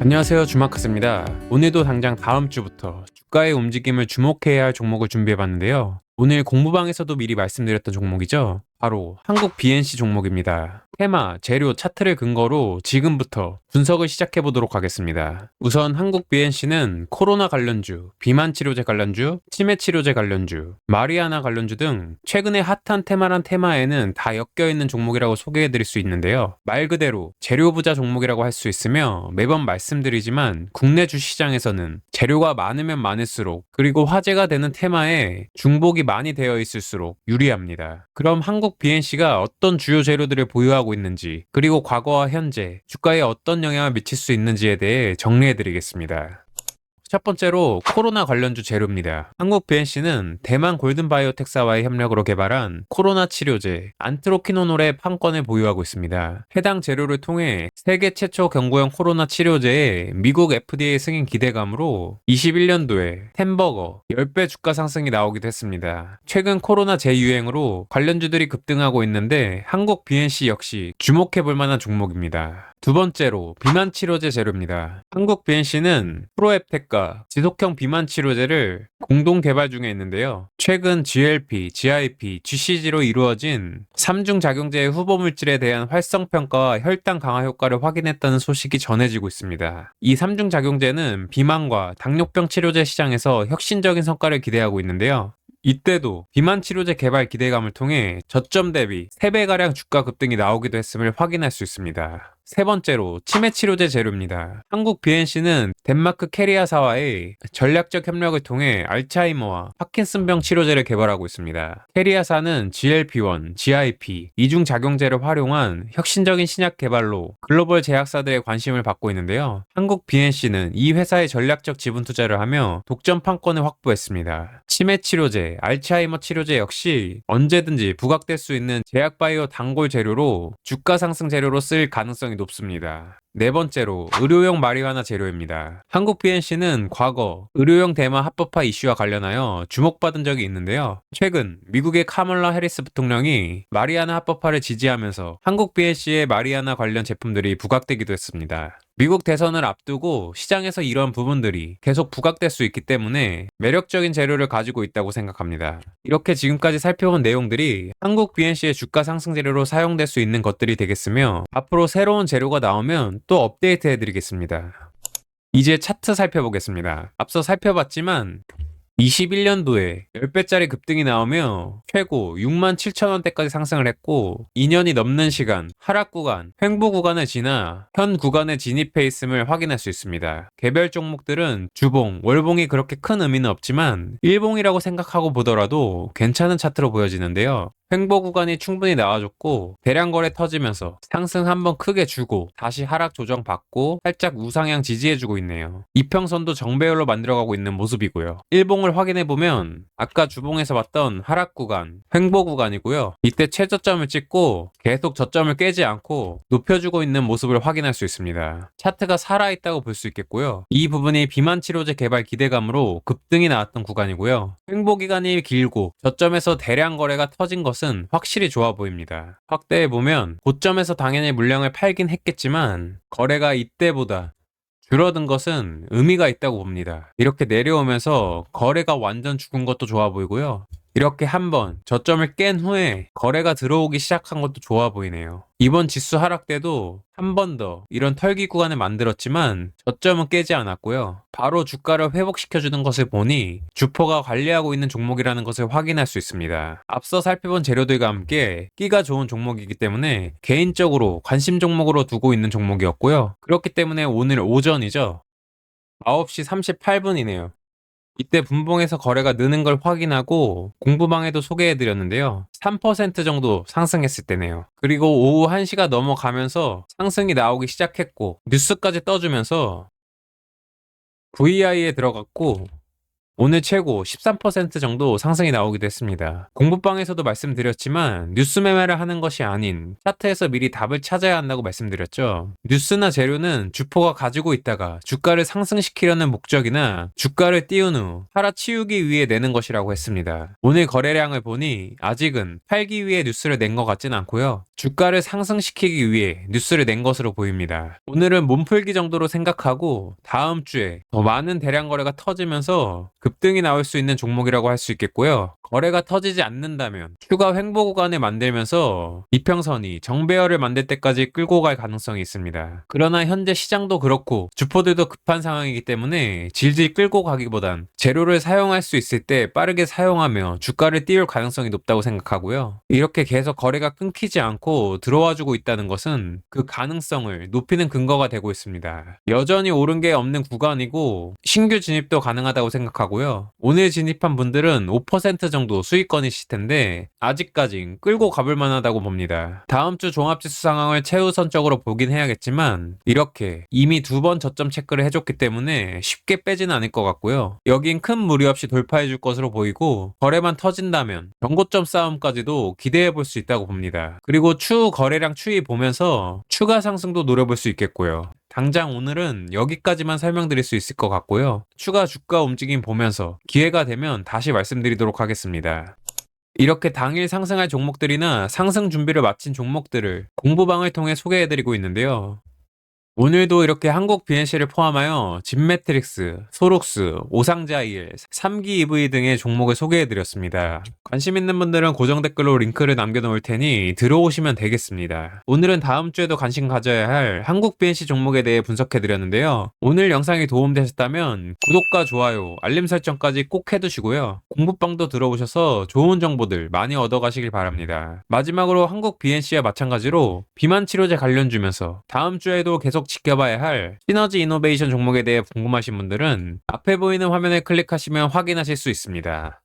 안녕하세요, 주마카스입니다. 오늘도 당장 다음 주부터 주가의 움직임을 주목해야 할 종목을 준비해봤는데요. 오늘 공부방에서도 미리 말씀드렸던 종목이죠. 바로 한국 BNC 종목입니다. 테마, 재료, 차트를 근거로 지금부터 분석을 시작해 보도록 하겠습니다. 우선 한국 BNC는 코로나 관련주, 비만 치료제 관련주, 치매 치료제 관련주, 마리아나 관련주 등 최근에 핫한 테마란 테마에는 다 엮여있는 종목이라고 소개해 드릴 수 있는데요. 말 그대로 재료 부자 종목이라고 할 수 있으며 매번 말씀드리지만 국내 주시장에서는 재료가 많으면 많을수록 그리고 화제가 되는 테마에 중복이 많이 되어 있을수록 유리합니다. 그럼 한국 BNC가 어떤 주요 재료들을 보유하고 있는지 그리고 과거와 현재 주가에 어떤 영향을 미칠 수 있는지에 대해 정리해 드리겠습니다. 첫 번째로 코로나 관련주 재료입니다. 한국 BNC는 대만 골든바이오텍사와의 협력으로 개발한 코로나 치료제 안트로키노놀의 판권을 보유하고 있습니다. 해당 재료를 통해 세계 최초 경구용 코로나 치료제의 미국 FDA 승인 기대감으로 21년도에 템버거 10배 주가 상승이 나오기도 했습니다. 최근 코로나 재유행으로 관련주들이 급등하고 있는데 한국 BNC 역시 주목해볼 만한 종목입니다. 두 번째로 비만 치료제 재료입니다. 한국 BNC는 프로앱텍과 지속형 비만 치료제를 공동 개발 중에 있는데요. 최근 GLP, GIP, GCG로 이루어진 3중 작용제의 후보 물질에 대한 활성 평가와 혈당 강화 효과를 확인했다는 소식이 전해지고 있습니다. 이 3중 작용제는 비만과 당뇨병 치료제 시장에서 혁신적인 성과를 기대하고 있는데요. 이때도 비만 치료제 개발 기대감을 통해 저점 대비 3배가량 주가 급등이 나오기도 했음을 확인할 수 있습니다. 세 번째로 치매 치료제 재료입니다. 한국 BNC는 덴마크 캐리아사와의 전략적 협력을 통해 알츠하이머와 파킨슨병 치료제를 개발하고 있습니다. 캐리아사는 GLP-1, GIP, 이중 작용제를 활용한 혁신적인 신약 개발로 글로벌 제약사들의 관심을 받고 있는데요. 한국 BNC는 이 회사의 전략적 지분 투자를 하며 독점 판권을 확보했습니다. 치매 치료제, 알츠하이머 치료제 역시 언제든지 부각될 수 있는 제약바이오 단골 재료로 주가 상승 재료로 쓸 가능성이 높습니다. 네 번째로 의료용 마리화나 재료입니다. 한국 BNC는 과거 의료용 대마 합법화 이슈와 관련하여 주목받은 적이 있는데요. 최근 미국의 카멀라 해리스 부통령이 마리아나 합법화를 지지하면서 한국 BNC의 마리아나 관련 제품들이 부각되기도 했습니다. 미국 대선을 앞두고 시장에서 이런 부분들이 계속 부각될 수 있기 때문에 매력적인 재료를 가지고 있다고 생각합니다. 이렇게 지금까지 살펴본 내용들이 한국 BNC의 주가 상승 재료로 사용될 수 있는 것들이 되겠으며 앞으로 새로운 재료가 나오면 또 업데이트 해드리겠습니다. 이제 차트 살펴보겠습니다. 앞서 살펴봤지만 21년도에 10배짜리 급등이 나오며 최고 67,000원대까지 상승을 했고 2년이 넘는 시간 하락 구간, 횡보 구간을 지나 현 구간에 진입해 있음을 확인할 수 있습니다. 개별 종목들은 주봉, 월봉이 그렇게 큰 의미는 없지만 일봉이라고 생각하고 보더라도 괜찮은 차트로 보여지는데요. 횡보 구간이 충분히 나와줬고 대량 거래 터지면서 상승 한번 크게 주고 다시 하락 조정 받고 살짝 우상향 지지해주고 있네요. 이평선도 정배열로 만들어가고 있는 모습이고요. 일봉을 확인해보면 아까 주봉에서 봤던 하락 구간, 횡보 구간이고요. 이때 최저점을 찍고 계속 저점을 깨지 않고 높여주고 있는 모습을 확인할 수 있습니다. 차트가 살아있다고 볼 수 있겠고요. 이 부분이 비만 치료제 개발 기대감으로 급등이 나왔던 구간이고요. 횡보 기간이 길고 저점에서 대량 거래가 터진 것은 확실히 좋아 보입니다. 확대해보면 고점에서 당연히 물량을 팔긴 했겠지만 거래가 이때보다 줄어든 것은 의미가 있다고 봅니다. 이렇게 내려오면서 거래가 완전 죽은 것도 좋아 보이고요. 이렇게 한번 저점을 깬 후에 거래가 들어오기 시작한 것도 좋아 보이네요. 이번 지수 하락 때도 한 번 더 이런 털기 구간을 만들었지만 저점은 깨지 않았고요. 바로 주가를 회복시켜주는 것을 보니 주포가 관리하고 있는 종목이라는 것을 확인할 수 있습니다. 앞서 살펴본 재료들과 함께 끼가 좋은 종목이기 때문에 개인적으로 관심 종목으로 두고 있는 종목이었고요. 그렇기 때문에 오늘 오전이죠. 9시 38분이네요. 이때 분봉에서 거래가 느는 걸 확인하고 공부방에도 소개해드렸는데요. 3% 정도 상승했을 때네요. 그리고 오후 1시가 넘어가면서 상승이 나오기 시작했고 뉴스까지 떠주면서 VI에 들어갔고 오늘 최고 13% 정도 상승이 나오기도 했습니다. 공부방에서도 말씀드렸지만 뉴스 매매를 하는 것이 아닌 차트에서 미리 답을 찾아야 한다고 말씀드렸죠. 뉴스나 재료는 주포가 가지고 있다가 주가를 상승시키려는 목적이나 주가를 띄운 후 팔아치우기 위해 내는 것이라고 했습니다. 오늘 거래량을 보니 아직은 팔기 위해 뉴스를 낸 것 같진 않고요. 주가를 상승시키기 위해 뉴스를 낸 것으로 보입니다. 오늘은 몸풀기 정도로 생각하고 다음 주에 더 많은 대량 거래가 터지면서 급등이 나올 수 있는 종목이라고 할 수 있겠고요. 거래가 터지지 않는다면 추가 횡보 구간을 만들면서 이평선이 정배열을 만들 때까지 끌고 갈 가능성이 있습니다. 그러나 현재 시장도 그렇고 주포들도 급한 상황이기 때문에 질질 끌고 가기보단 재료를 사용할 수 있을 때 빠르게 사용하며 주가를 띄울 가능성이 높다고 생각하고요. 이렇게 계속 거래가 끊기지 않고 들어와주고 있다는 것은 그 가능성을 높이는 근거가 되고 있습니다. 여전히 오른 게 없는 구간이고 신규 진입도 가능하다고 생각하고요. 오늘 진입한 분들은 5% 정도 수익권이실 텐데 아직까진 끌고 가볼 만하다고 봅니다. 다음 주 종합지수 상황을 최우선적으로 보긴 해야겠지만 이렇게 이미 2번 저점 체크를 해줬기 때문에 쉽게 빼지는 않을 것 같고요. 여긴 큰 무리 없이 돌파해줄 것으로 보이고 거래만 터진다면 경고점 싸움까지도 기대해볼 수 있다고 봅니다. 그리고 추후 거래량 추이 보면서 추가 상승도 노려볼 수 있겠고요. 당장 오늘은 여기까지만 설명드릴 수 있을 것 같고요. 추가 주가 움직임 보면서 기회가 되면 다시 말씀드리도록 하겠습니다. 이렇게 당일 상승할 종목들이나 상승 준비를 마친 종목들을 공부방을 통해 소개해드리고 있는데요. 오늘도 이렇게 한국 BNC를 포함하여 진매트릭스, 소록스, 오상자일, 3기 EV 등의 종목을 소개해드렸습니다. 관심 있는 분들은 고정 댓글로 링크를 남겨놓을 테니 들어오시면 되겠습니다. 오늘은 다음 주에도 관심 가져야 할 한국 BNC 종목에 대해 분석해드렸는데요. 오늘 영상이 도움되셨다면 구독과 좋아요, 알림 설정까지 꼭 해두시고요. 공부방도 들어오셔서 좋은 정보들 많이 얻어가시길 바랍니다. 마지막으로 한국 BNC와 마찬가지로 비만 치료제 관련 주면서 다음 주에도 계속 지켜봐야 할 시너지 이노베이션 종목에 대해 궁금하신 분들은 앞에 보이는 화면을 클릭하시면 확인하실 수 있습니다.